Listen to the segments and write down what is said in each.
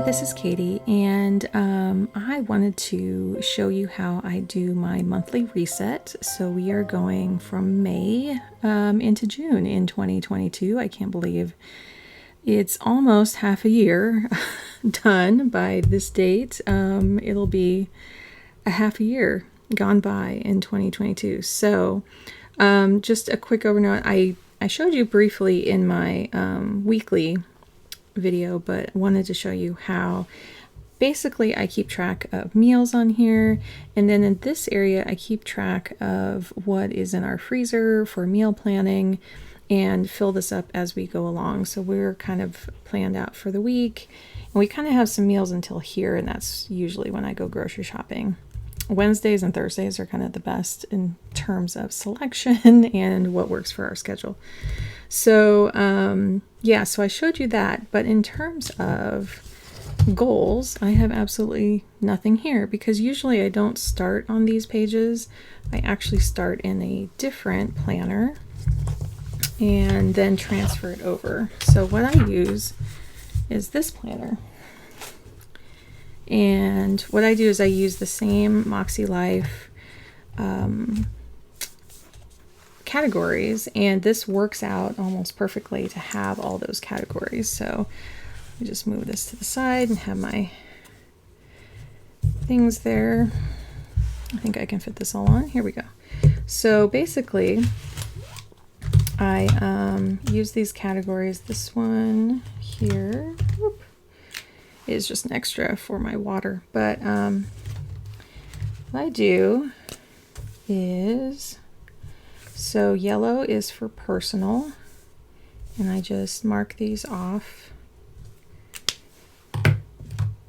this is Katie, and I wanted to show you how I do my monthly reset. So we are going from May into June in 2022. I can't believe it's almost half a year done by this date. It'll be a half a year gone by in 2022. So just a quick overview. I showed you briefly in my weekly video, but wanted to show you how basically I keep track of meals on here, and then in this area I keep track of what is in our freezer for meal planning and fill this up as we go along. So we're kind of planned out for the week, and we kind of have some meals until here, and that's usually when I go grocery shopping. Wednesdays and Thursdays are kind of the best in terms of selection and what works for our schedule. So yeah, so I showed you that, but in terms of goals, I have absolutely nothing here because usually I don't start on these pages. I actually start in a different planner and then transfer it over. So what I use is this planner. And what I do is I use the same Makselife categories, and this works out almost perfectly to have all those categories. So I just move this to the side and have my things there. I think I can fit this all on. Here we go. So basically I use these categories. This one here is just an extra for my water, but what I do is, so yellow is for personal, and I just mark these off, and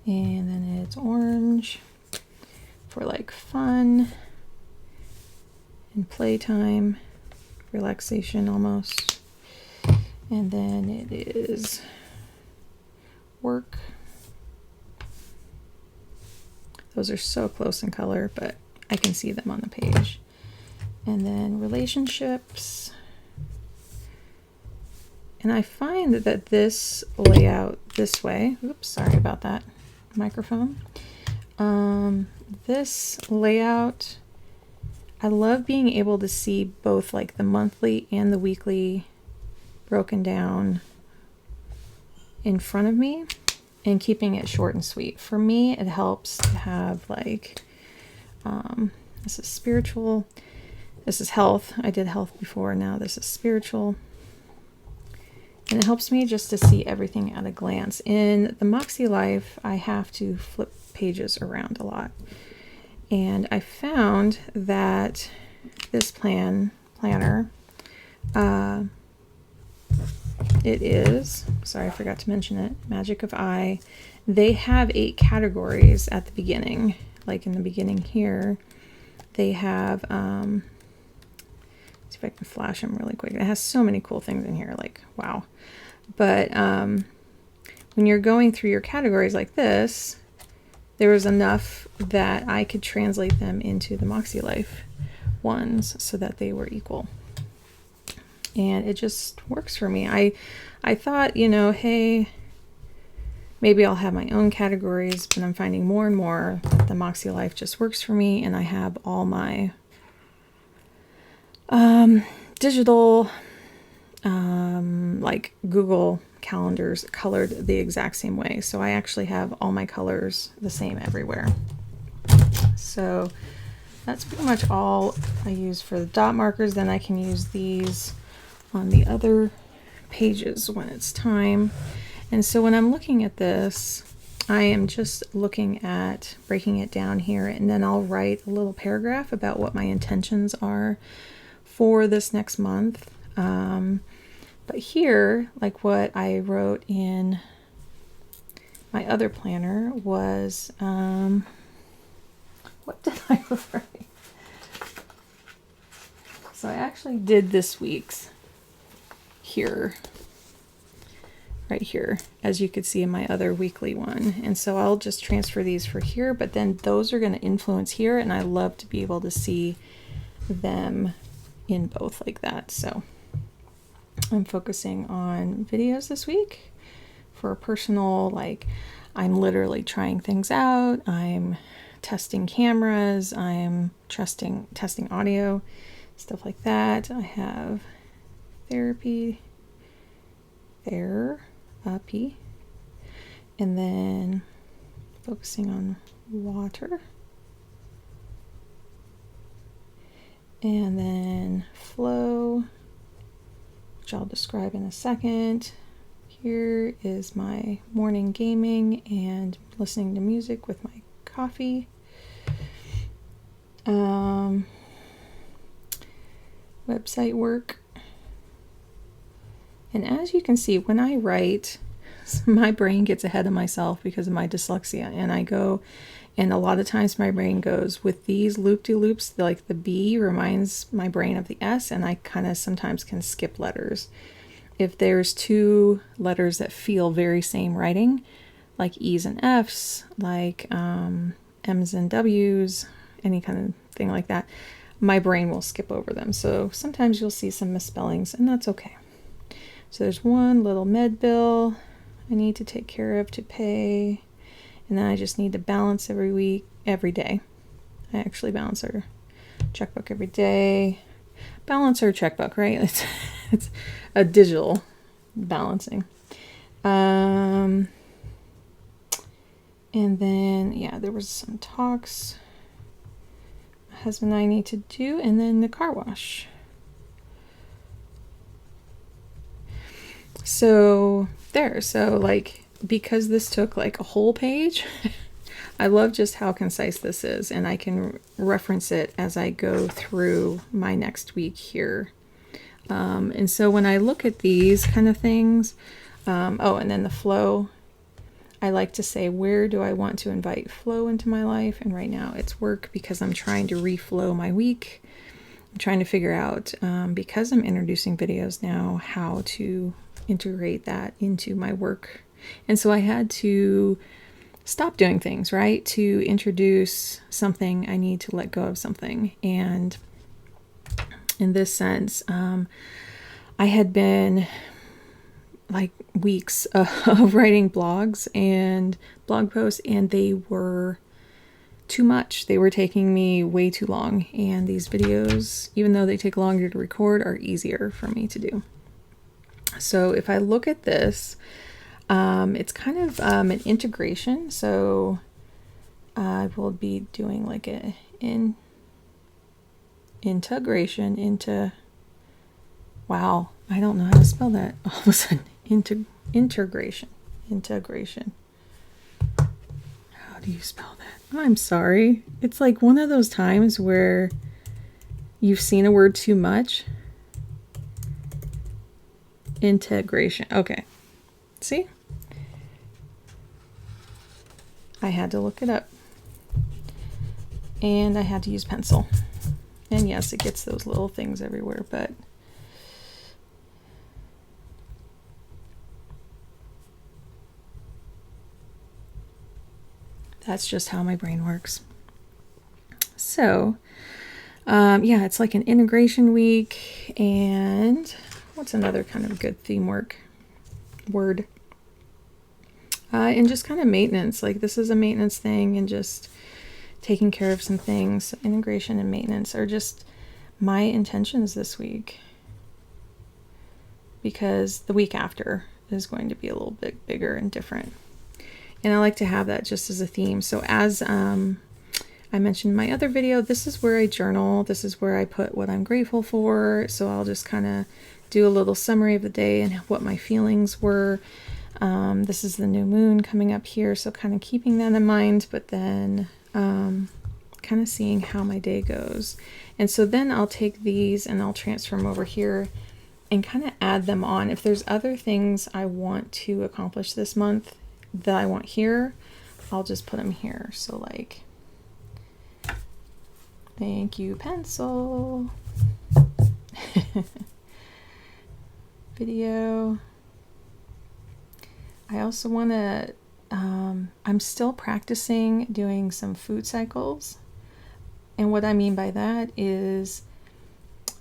then it's orange for like fun and playtime, relaxation almost, and then it is work. Those are so close in color, but I can see them on the page. And then relationships. And I find that this layout this way, oops, sorry about that microphone. This layout, I love being able to see both like the monthly and the weekly broken down in front of me and keeping it short and sweet. For me, it helps to have like, this is spiritual. This is health. I did health before. Now this is spiritual. And it helps me just to see everything at a glance. In the Makselife, I have to flip pages around a lot. And I found that this planner, it is, sorry, I forgot to mention it, Magic of I. They have 8 categories at the beginning. Like in the beginning here, they have, see if I can flash them really quick. It has so many cool things in here, like, wow. But when you're going through your categories like this, there was enough that I could translate them into the Makselife ones so that they were equal. And it just works for me. I thought, you know, hey, maybe I'll have my own categories, but I'm finding more and more that the Makselife just works for me, and I have all my digital, like Google calendars colored the exact same way. So I actually have all my colors the same everywhere. So that's pretty much all I use for the dot markers. Then I can use these on the other pages when it's time. And so when I'm looking at this, I am just looking at breaking it down here, and then I'll write a little paragraph about what my intentions are for this next month. But here, like what I wrote in my other planner was, what did I write? So I actually did this week's here, right here, as you could see in my other weekly one. And so I'll just transfer these for here, but then those are going to influence here, and I love to be able to see them in both like that. So I'm focusing on videos this week for personal, like I'm literally trying things out. I'm testing cameras. I'm testing audio, stuff like that. I have therapy, and then focusing on water, and then flow, which I'll describe in a second. Here is my morning gaming and listening to music with my coffee. Website work. And as you can see, when I write, my brain gets ahead of myself because of my dyslexia. And I go, and a lot of times my brain goes with these loop-de-loops, like the B reminds my brain of the S, and I kind of sometimes can skip letters. If there's two letters that feel very same writing, like E's and F's, like M's and W's, any kind of thing like that, my brain will skip over them. So sometimes you'll see some misspellings, and that's okay. So there's one little med bill I need to take care of to pay, and then I just need to balance every day. I actually balance our checkbook every day. Balance our checkbook, right? It's a digital balancing. And then, yeah, there was some talks my husband and I need to do, and then the car wash. So there, so like, because this took like a whole page, I love just how concise this is, and I can reference it as I go through my next week here. And so when I look at these kind of things, and then the flow, I like to say, where do I want to invite flow into my life? And right now it's work, because I'm trying to reflow my week. I'm trying to figure out, because I'm introducing videos now, how to integrate that into my work. And so I had to stop doing things, right? To introduce something, I need to let go of something. And in this sense, I had been like weeks of writing blogs and blog posts, and they were too much. They were taking me way too long. And these videos, even though they take longer to record, are easier for me to do. So if I look at this, it's kind of an integration. So I will be doing like integration into, wow, I don't know how to spell that. All of a sudden, integration. How do you spell that? I'm sorry. It's like one of those times where you've seen a word too much. Integration. Okay. See? I had to look it up. And I had to use pencil. And yes, it gets those little things everywhere, but that's just how my brain works. So, yeah, it's like an integration week. And what's another kind of good theme word? And just kind of maintenance. Like, this is a maintenance thing, and just taking care of some things. So integration and maintenance are just my intentions this week, because the week after is going to be a little bit bigger and different. And I like to have that just as a theme. So as I mentioned in my other video, this is where I journal. This is where I put what I'm grateful for. So I'll just kind of do a little summary of the day and what my feelings were. This is the new moon coming up here, so kind of keeping that in mind, but then kind of seeing how my day goes. And so then I'll take these and I'll transfer them over here and kind of add them on. If there's other things I want to accomplish this month that I want here, I'll just put them here. So like, thank you, pencil. Video. I also want to, I'm still practicing doing some food cycles. And what I mean by that is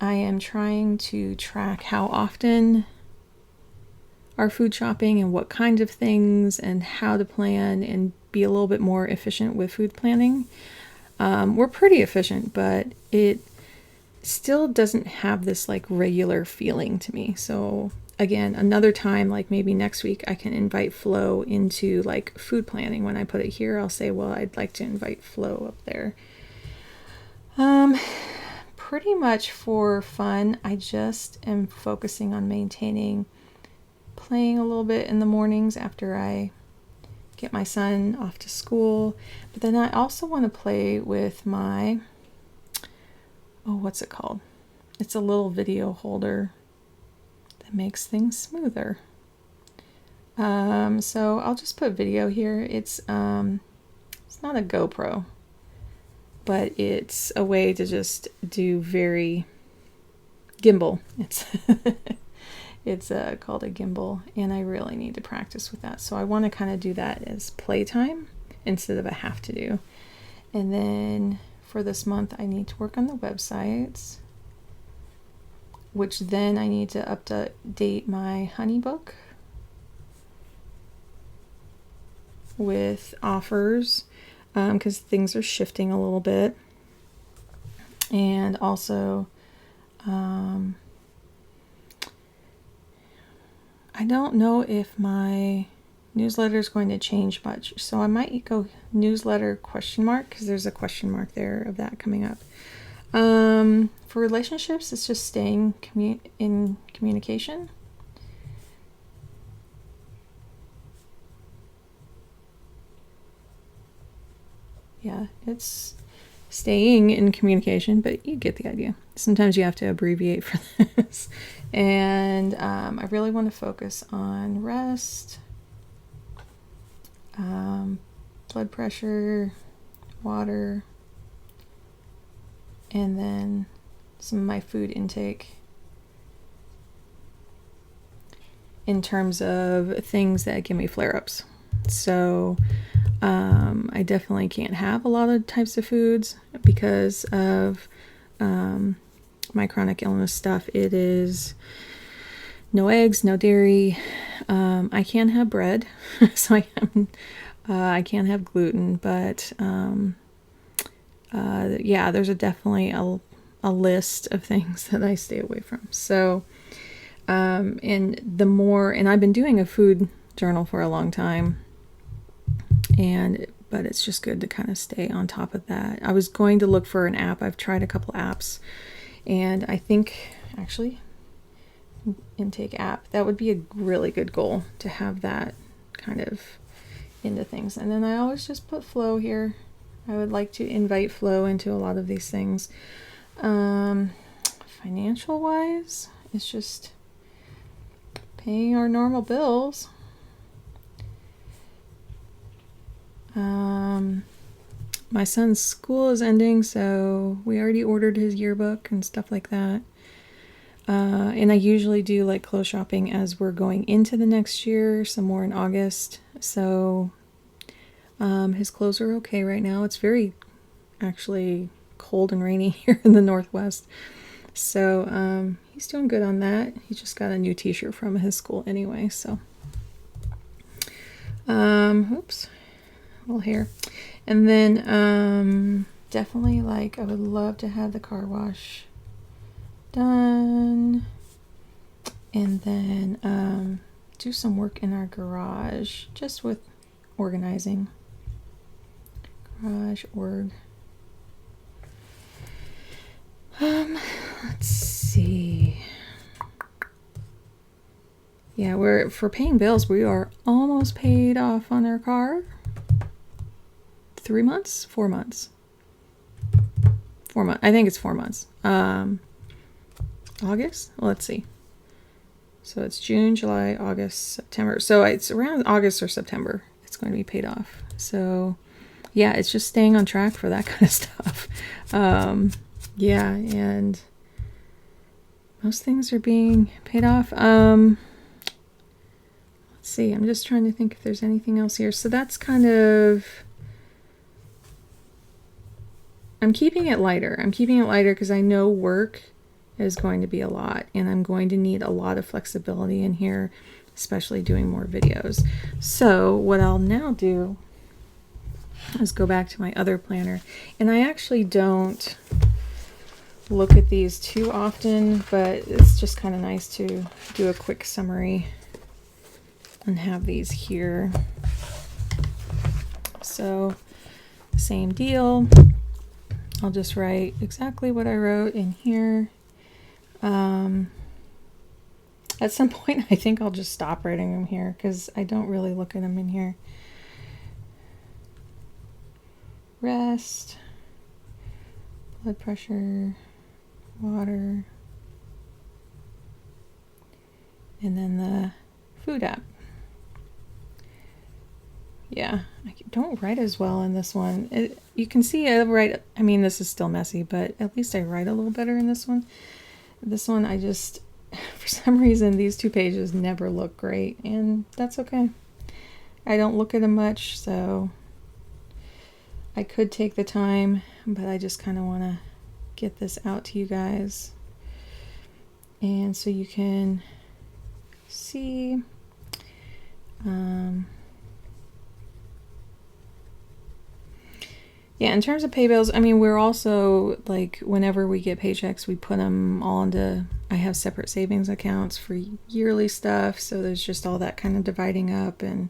I am trying to track how often our food shopping and what kinds of things and how to plan and be a little bit more efficient with food planning. We're pretty efficient, but it still doesn't have this like regular feeling to me. So again, another time, like maybe next week, I can invite Flo into like food planning. When I put it here, I'll say, well, I'd like to invite Flo up there. Pretty much for fun, I just am focusing on maintaining playing a little bit in the mornings after I get my son off to school. But then I also want to play with my, what's it called? It's a little video holder that makes things smoother. So I'll just put video here. It's not a GoPro, but it's a way to just do very gimbal. It's called a gimbal, and I really need to practice with that. So I want to kind of do that as playtime instead of a have to do. And then for this month, I need to work on the websites, which then I need to update my honey book with offers, because things are shifting a little bit. And also, I don't know if my newsletter is going to change much, so I might go newsletter ? Because there's a question mark there of that coming up. For relationships, it's just staying in communication. Yeah, it's staying in communication, but you get the idea. Sometimes you have to abbreviate for this. And I really want to focus on rest, blood pressure, water, and then some of my food intake in terms of things that give me flare-ups. So I definitely can't have a lot of types of foods because of my chronic illness stuff. It is no eggs, no dairy. I can have bread, so I can't have gluten, but yeah, there's definitely a list of things that I stay away from. So, and I've been doing a food journal for a long time, but it's just good to kind of stay on top of that. I was going to look for an app. I've tried a couple apps, and I think actually intake app, that would be a really good goal to have that kind of into things. And then I always just put Flo here. I would like to invite Flo into a lot of these things. Financial wise, it's just paying our normal bills. My son's school is ending, so we already ordered his yearbook and stuff like that. And I usually do like clothes shopping as we're going into the next year, some more in August. So his clothes are okay right now. It's very actually cold and rainy here in the Northwest. So he's doing good on that. He just got a new t-shirt from his school anyway, so oops, a little hair. And then definitely like I would love to have the car wash done, and then do some work in our garage just with organizing. Garage org. Let's see. Yeah, for paying bills, we are almost paid off on our car. 3 months? 4 months. 4 months. I think it's 4 months. August? Let's see. So it's June, July, August, September. So it's around August or September. It's going to be paid off. So yeah, it's just staying on track for that kind of stuff. Yeah, and most things are being paid off. Let's see. I'm just trying to think if there's anything else here. So that's kind of... I'm keeping it lighter. I'm keeping it lighter because I know work is going to be a lot, and I'm going to need a lot of flexibility in here especially doing more videos. So what I'll now do is go back to my other planner, and I actually don't look at these too often, but it's just kind of nice to do a quick summary and have these here. So same deal. I'll just write exactly what I wrote in here. At some point, I think I'll just stop writing them here because I don't really look at them in here. Rest, blood pressure, water, and then the food app. Yeah, I don't write as well in this one. You can see I write, I mean, this is still messy, but at least I write a little better in this one. This one, I just, for some reason, these 2 pages never look great, and that's okay. I don't look at them much, so I could take the time, but I just kind of want to get this out to you guys. And so you can see, yeah, in terms of pay bills, I mean, we're also, like, whenever we get paychecks, we put them all into, I have separate savings accounts for yearly stuff, so there's just all that kind of dividing up and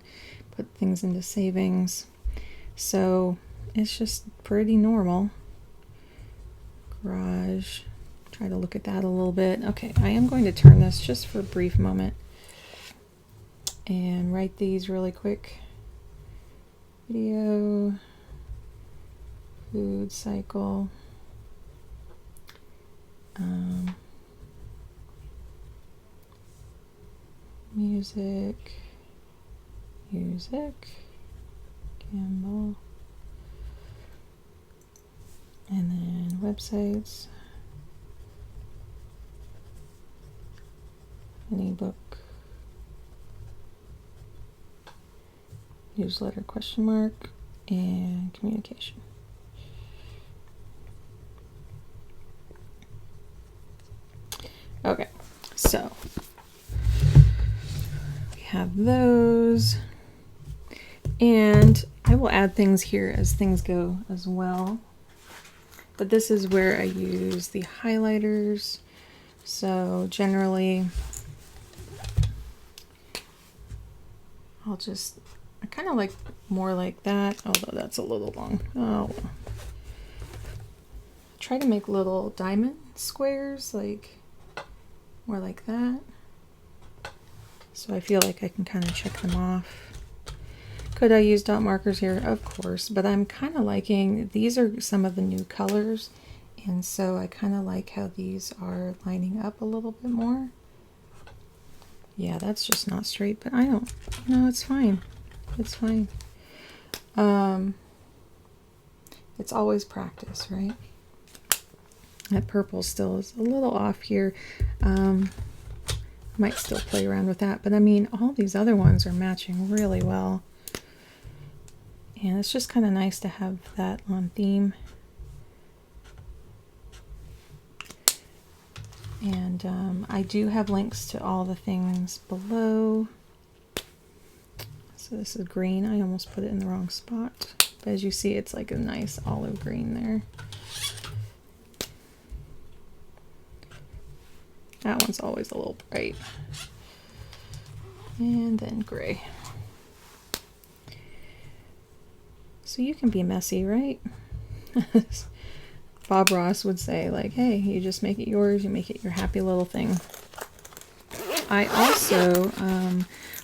put things into savings. So it's just pretty normal. Garage, try to look at that a little bit. Okay, I am going to turn this just for a brief moment and write these really quick. Video, food cycle, music, Campbell, and then websites, an ebook, newsletter question mark, and communication. Okay, so we have those, and I will add things here as things go as well, but this is where I use the highlighters. So generally I kind of like more like that, although that's a little long. Oh, try to make little diamond squares, like more like that, so I feel like I can kind of check them off. Could I use dot markers here? Of course, but I'm kind of liking, these are some of the new colors, and so I kind of like how these are lining up a little bit more. Yeah, that's just not straight, but I don't, it's fine. It's fine. It's always practice, right? That purple still is a little off here. Might still play around with that, but I mean, all these other ones are matching really well. And it's just kind of nice to have that on theme. And I do have links to all the things below. So this is green. I almost put it in the wrong spot. But as you see, it's like a nice olive green there. That one's always a little bright. And then gray. So you can be messy, right? Bob Ross would say, like, hey, you just make it yours, you make it your happy little thing. I also,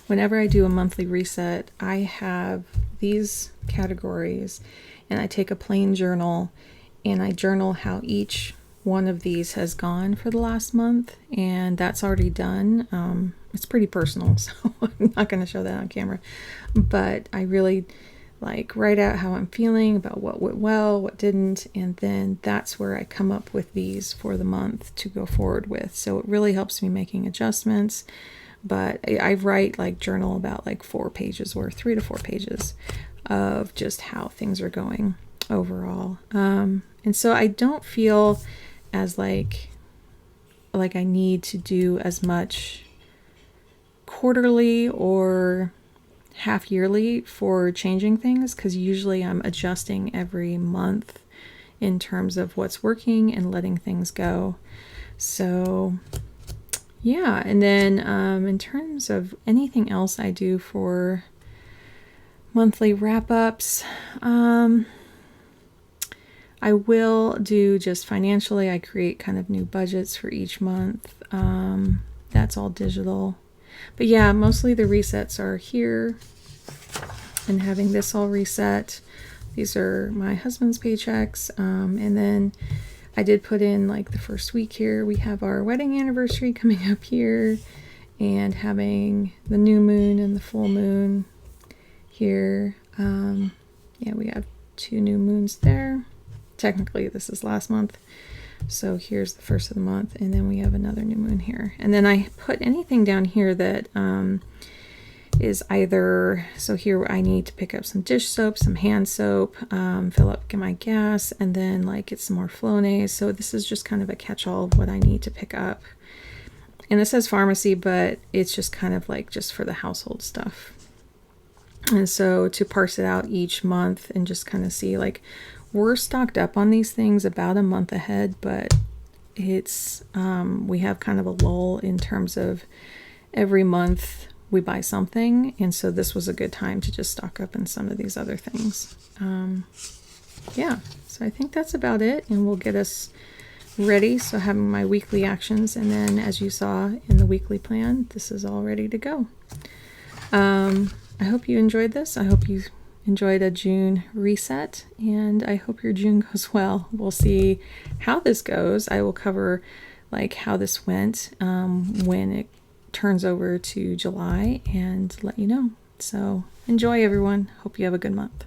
whenever I do a monthly reset, I have these categories, and I take a plain journal, and I journal how each one of these has gone for the last month, and that's already done. It's pretty personal, so I'm not going to show that on camera, but I really like write out how I'm feeling about what went well, what didn't, and then that's where I come up with these for the month to go forward with. So it really helps me making adjustments, but I write like journal about like 4 pages worth, 3 to 4 pages of just how things are going overall. And so I don't feel as like I need to do as much quarterly or half yearly for changing things, because usually I'm adjusting every month in terms of what's working and letting things go. So yeah, and then in terms of anything else I do for monthly wrap-ups, I will do just financially. I create kind of new budgets for each month. That's all digital. But yeah, mostly the resets are here and having this all reset. These are my husband's paychecks. And then I did put in like the first week here. We have our wedding anniversary coming up here, and having the new moon and the full moon here. Yeah, we have 2 new moons there. Technically this is last month, so here's the first of the month, and then we have another new moon here. And then I put anything down here that is either, so here I need to pick up some dish soap, some hand soap, fill up my gas, and then like get some more Flonase. So this is just kind of a catch-all of what I need to pick up. And it says pharmacy, but it's just kind of like just for the household stuff. And so to parse it out each month and just kind of see, like, we're stocked up on these things about a month ahead, but it's we have kind of a lull in terms of every month we buy something, and so this was a good time to just stock up in some of these other things. Yeah, so I think that's about it, and we'll get us ready. So having my weekly actions, and then as you saw in the weekly plan, this is all ready to go. I hope you enjoyed this. I hope you enjoyed a June reset, and I hope your June goes well. We'll see how this goes. I will cover like how this went when it turns over to July and let you know. So enjoy, everyone. Hope you have a good month.